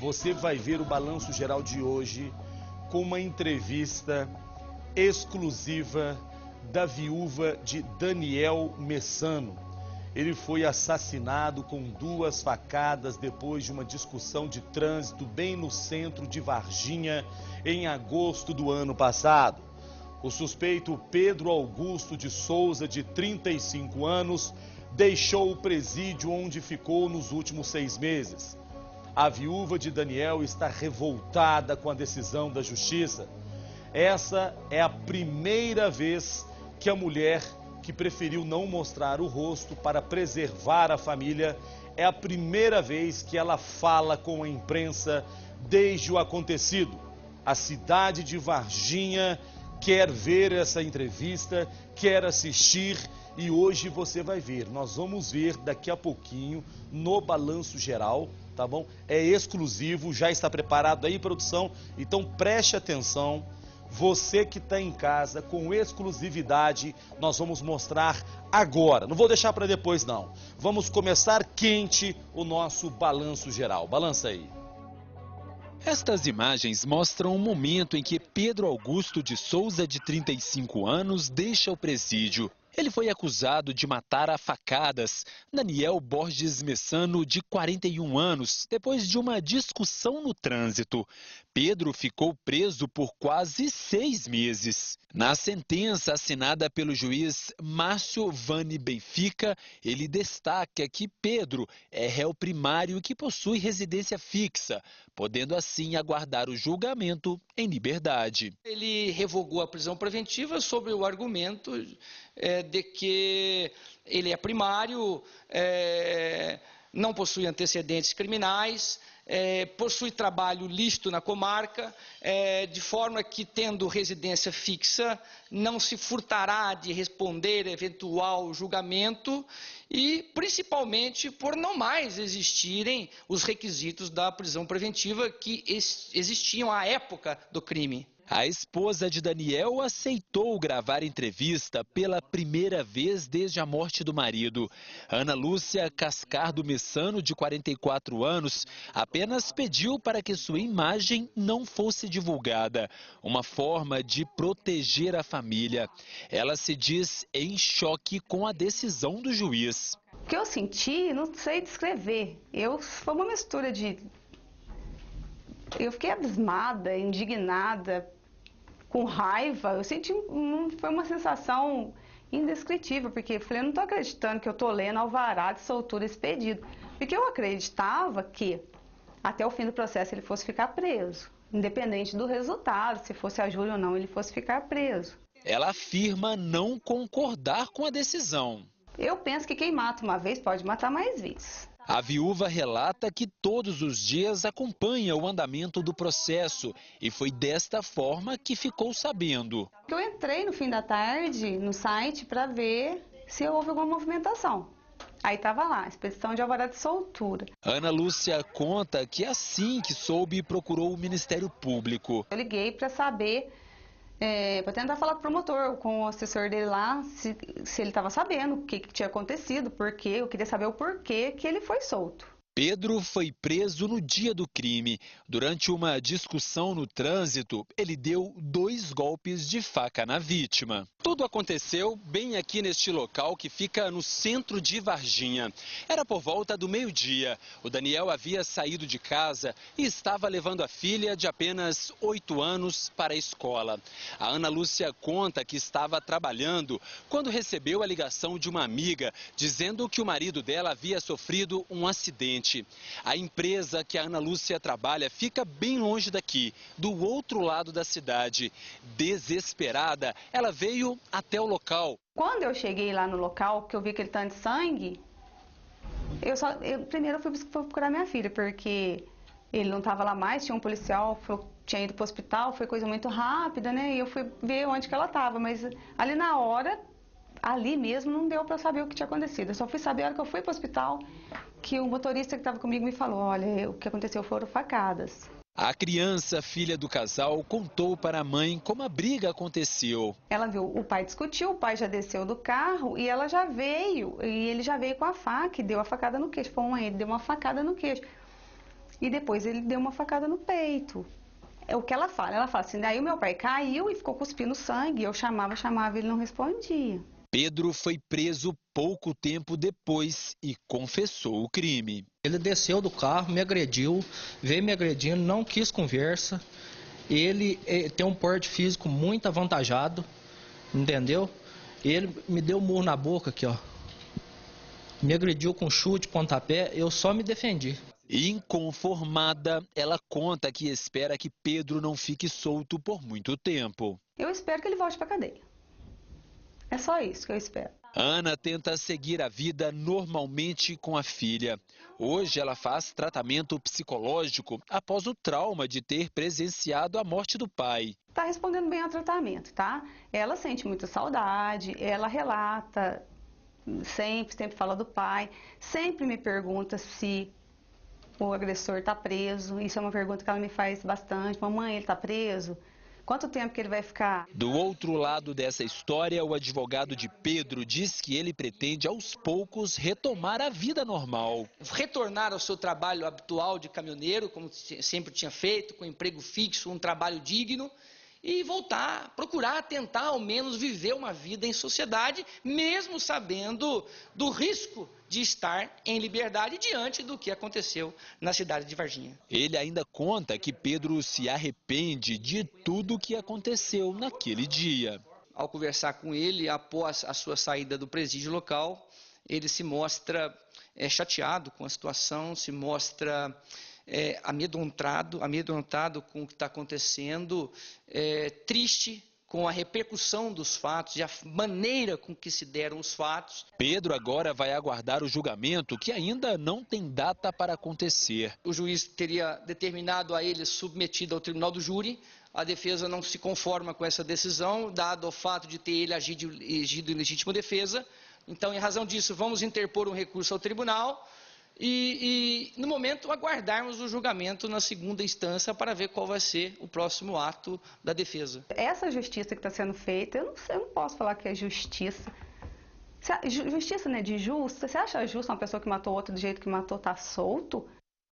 você vai ver o Balanço Geral de hoje com uma entrevista exclusiva da viúva de Daniel Messano. Ele foi assassinado com 2 facadas depois de uma discussão de trânsito bem no centro de Varginha, em agosto do ano passado. O suspeito Pedro Augusto de Souza, de 35 anos, deixou o presídio onde ficou nos últimos 6 meses. A viúva de Daniel está revoltada com a decisão da justiça. Essa é a primeira vez que a mulher que preferiu não mostrar o rosto para preservar a família, é a primeira vez que ela fala com a imprensa desde o acontecido. A cidade de Varginha quer ver essa entrevista, quer assistir e hoje você vai ver. Nós vamos ver daqui a pouquinho no Balanço Geral, tá bom? É exclusivo, já está preparado aí, produção? Então preste atenção. Você que está em casa, com exclusividade, nós vamos mostrar agora. Não vou deixar para depois, não. Vamos começar quente o nosso Balanço Geral. Balança aí. Estas imagens mostram o momento em que Pedro Augusto de Souza, de 35 anos, deixa o presídio. Ele foi acusado de matar a facadas Daniel Borges Messano, de 41 anos, depois de uma discussão no trânsito. Pedro ficou preso por quase 6 meses. Na sentença assinada pelo juiz Márcio Vani Benfica, ele destaca que Pedro é réu primário que possui residência fixa, podendo assim aguardar o julgamento em liberdade. Ele revogou a prisão preventiva sob o argumento de que ele é primário, não possui antecedentes criminais, possui trabalho lícito na comarca, de forma que, tendo residência fixa, não se furtará de responder a eventual julgamento e, principalmente, por não mais existirem os requisitos da prisão preventiva que existiam à época do crime. A esposa de Daniel aceitou gravar entrevista pela primeira vez desde a morte do marido. Ana Lúcia Cascardo Messano, de 44 anos, apenas pediu para que sua imagem não fosse divulgada, uma forma de proteger a família. Ela se diz em choque com a decisão do juiz. O que eu senti, não sei descrever. Foi uma mistura de... Eu fiquei abismada, indignada, com raiva. Eu senti, foi uma sensação indescritível, porque eu falei, eu não estou acreditando que eu estou lendo alvará de soltura expedido. Porque eu acreditava que até o fim do processo ele fosse ficar preso, independente do resultado, se fosse a júri ou não, ele fosse ficar preso. Ela afirma não concordar com a decisão. Eu penso que quem mata uma vez pode matar mais vezes. A viúva relata que todos os dias acompanha o andamento do processo e foi desta forma que ficou sabendo. Eu entrei no fim da tarde no site para ver se houve alguma movimentação. Aí estava lá, expedição de alvará de soltura. Ana Lúcia conta que assim que soube, procurou o Ministério Público. Eu liguei para saber, para tentar falar com o promotor, com o assessor dele lá, se ele estava sabendo o que tinha acontecido, porque eu queria saber o porquê que ele foi solto. Pedro foi preso no dia do crime. Durante uma discussão no trânsito, ele deu 2 golpes de faca na vítima. Tudo aconteceu bem aqui neste local que fica no centro de Varginha. Era por volta do meio-dia. O Daniel havia saído de casa e estava levando a filha de apenas 8 anos para a escola. A Ana Lúcia conta que estava trabalhando quando recebeu a ligação de uma amiga dizendo que o marido dela havia sofrido um acidente. A empresa que a Ana Lúcia trabalha fica bem longe daqui, do outro lado da cidade. Desesperada, ela veio até o local. Quando eu cheguei lá no local, que eu vi aquele tanto de sangue, primeiro eu fui procurar minha filha, porque ele não estava lá mais, tinha um policial, tinha ido para o hospital, foi coisa muito rápida, né? E eu fui ver onde que ela estava, mas ali na hora, ali mesmo, não deu para saber o que tinha acontecido. Eu só fui saber a hora que eu fui para o hospital, que o motorista que estava comigo me falou, olha, o que aconteceu foram facadas. A criança, filha do casal, contou para a mãe como a briga aconteceu. Ela viu, o pai discutiu, o pai já desceu do carro e ela já veio, e ele já veio com a faca e deu a facada no queixo. Foi ele deu uma facada no queixo. e depois ele deu uma facada no peito. É o que ela fala assim, daí o meu pai caiu e ficou cuspindo sangue, eu chamava, ele não respondia. Pedro foi preso pouco tempo depois e confessou o crime. Ele desceu do carro, me agrediu, veio me agredindo, não quis conversa. Ele tem um porte físico muito avantajado, entendeu? Ele me deu um murro na boca aqui, ó. Me agrediu com chute, pontapé, eu só me defendi. Inconformada, ela conta que espera que Pedro não fique solto por muito tempo. Eu espero que ele volte para a cadeia. É só isso que eu espero. Ana tenta seguir a vida normalmente com a filha. Hoje ela faz tratamento psicológico após o trauma de ter presenciado a morte do pai. Está respondendo bem ao tratamento, tá? Ela sente muita saudade, ela relata, sempre fala do pai, sempre me pergunta se o agressor está preso. Isso é uma pergunta que ela me faz bastante. Mamãe, ele está preso? Quanto tempo que ele vai ficar? Do outro lado dessa história, o advogado de Pedro diz que ele pretende aos poucos retomar a vida normal. Retornar ao seu trabalho habitual de caminhoneiro, como sempre tinha feito, com emprego fixo, um trabalho digno, e voltar, procurar tentar ao menos viver uma vida em sociedade, mesmo sabendo do risco de estar em liberdade diante do que aconteceu na cidade de Varginha. Ele ainda conta que Pedro se arrepende de tudo que aconteceu naquele dia. Ao conversar com ele, após a sua saída do presídio local, ele se mostra chateado com a situação, se mostra amedrontado com o que está acontecendo, triste com a repercussão dos fatos e a maneira com que se deram os fatos. Pedro agora vai aguardar o julgamento, que ainda não tem data para acontecer. O juiz teria determinado a ele submetido ao tribunal do júri. A defesa não se conforma com essa decisão, dado o fato de ter ele agido em legítima defesa. Então, em razão disso, vamos interpor um recurso ao tribunal e no momento, aguardarmos o julgamento na segunda instância para ver qual vai ser o próximo ato da defesa. Essa justiça que está sendo feita, eu não posso falar que é justiça. Justiça, né, de justa. Você acha justo uma pessoa que matou outra do jeito que matou tá solto?